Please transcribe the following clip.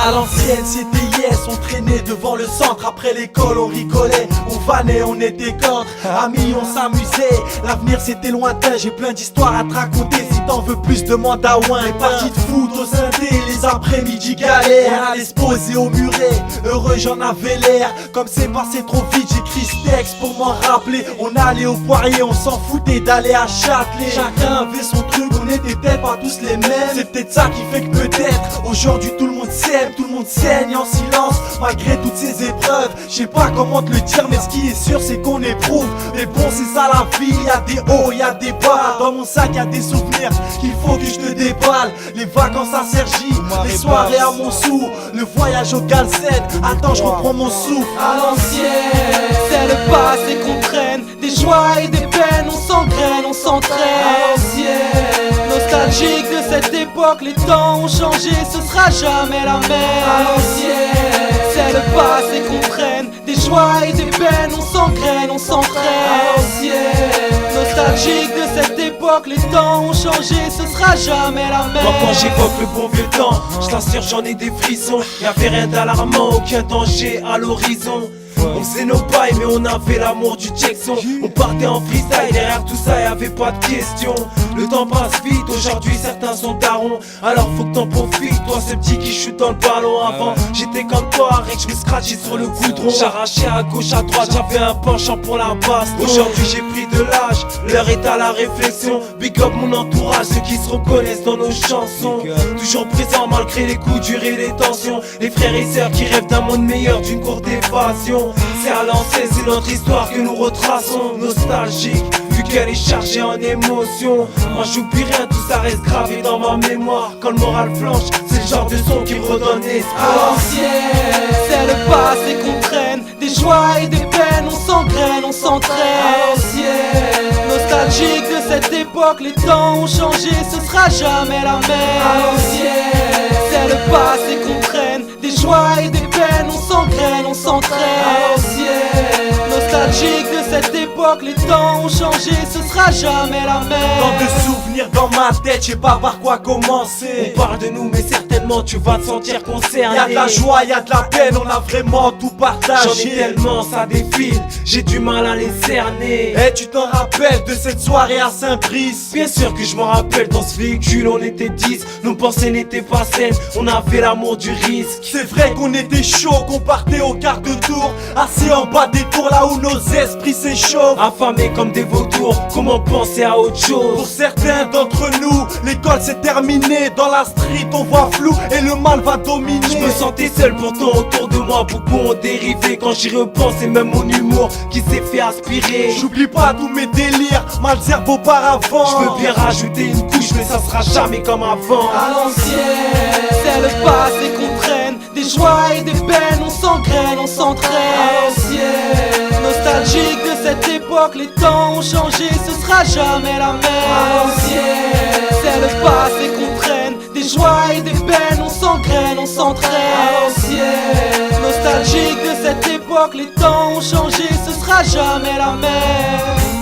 À l'ancienne c'était yes, on traînait devant le centre. Après l'école on rigolait, on vannait, on était contre. Amis on s'amusait, l'avenir c'était lointain. J'ai plein d'histoires à te raconter, si t'en veux plus demande à Ouin. Les parties de foot au synthé, les après-midi galères. On allait se poser au muret, heureux j'en avais l'air. Comme c'est passé trop vite, j'écris ce texte pour m'en rappeler. On allait au Poirier, on s'en foutait d'aller à Châtelet. Chacun avait son truc, on était peut-être pas tous les mêmes. C'est peut-être ça qui fait que peut-être aujourd'hui tout le monde s'aime, tout le monde saigne en silence malgré toutes ces épreuves. Je sais pas comment te le dire, mais ce qui est sûr c'est qu'on éprouve. Mais bon c'est ça la vie, y'a des hauts, y'a des bas. Dans mon sac y'a des souvenirs qu'il faut que je te déballe. Les vacances à Cergy, les soirées à Montsou, le voyage au Galsen. Attends je reprends mon souffle. À l'ancienne, c'est le passé qu'on traîne. Des joies et des peines, on s'engraine, on s'entraîne. À l'ancienne, nostalgique de cette époque, les temps ont changé, ce sera jamais la même. À l'ancienne, c'est le passé qu'on traîne. Des joies et des peines, on s'engraine, on s'entraîne. À l'ancienne, nostalgique de cette époque, les temps ont changé, ce sera jamais la même. Moi quand j'évoque le bon vieux temps, je t'assure j'en ai des frissons. Y'avait rien d'alarmant, aucun danger à l'horizon. On faisait nos bails mais on avait l'amour du Jackson. On partait en freestyle, derrière tout ça y'avait pas de question. Le temps passe vite, aujourd'hui certains sont darons. Alors faut que t'en profites, toi ce petit qui chute dans le ballon. Avant j'étais comme toi, arrête je me scratchais sur le goudron. J'arrachais à gauche à droite, j'avais un penchant pour la basse. Aujourd'hui j'ai pris de l'âge, l'heure est à la réflexion. Big up mon entourage, ceux qui se reconnaissent dans nos chansons. Toujours présent malgré les coups durs et les tensions. Les frères et sœurs qui rêvent d'un monde meilleur, d'une courte évasion. C'est à l'ancienne, c'est notre histoire que nous retraçons. Nostalgique, vu qu'elle est chargée en émotions. Moi j'oublie rien, tout ça reste gravé dans ma mémoire. Quand le moral flanche, c'est le genre de son qui me redonne espoir. À l'ancienne, c'est le passé qu'on traîne. Des joies et des peines, on s'engraine, on s'entraîne. À l'ancienne, nostalgique de cette époque, les temps ont changé, ce sera jamais la même. À l'ancienne, c'est le passé qu'on traîne. Des joies et des peines, on s'engraine, on s'entraîne. À l'ancienne, nostalgique de cette époque, les temps ont changé, ce sera jamais la même. Tant de souvenirs dans ma tête, je sais pas par quoi commencer. On parle de nous mais certainement tu vas te sentir concerné. Y'a de la joie, y'a de la peine, on a vraiment tout partagé. J'en ai tellement, ça défile, j'ai du mal à les cerner. Eh tu t'en rappelles de cette soirée à Saint-Brice? Bien sûr que je m'en rappelle, dans ce véhicule on était 10. Nos pensées n'étaient pas saines, on avait l'amour du risque. C'est vrai qu'on était chaud, qu'on partait au quart de tour, assis en bas des tours là où nos esprits s'échauffent. Affamés comme des vautours, comment penser à autre Pour chose? certains d'entre nous, l'école c'est terminé. Dans la street on voit flou et le mal va dominer. Je me sentais seul, pourtant autour de moi beaucoup ont dérivé. Quand j'y repense, c'est même mon humour qui s'est fait aspirer. J'oublie pas tous mes délires, Malzerbe auparavant. Je veux bien rajouter une couche mais ça sera jamais comme avant. À l'ancienne, c'est le passé qu'on traîne. Des joies et des peines, on s'engraine, on s'entraîne. À l'ancienne, nostalgique de cette époque, les temps ont changé, ce sera jamais la même. À l'ancienne, c'est le passé qu'on traîne. Des joies et des peines, on s'engraine, on s'entraîne. À l'ancienne, nostalgique de cette époque, les temps ont changé, ce sera jamais la même.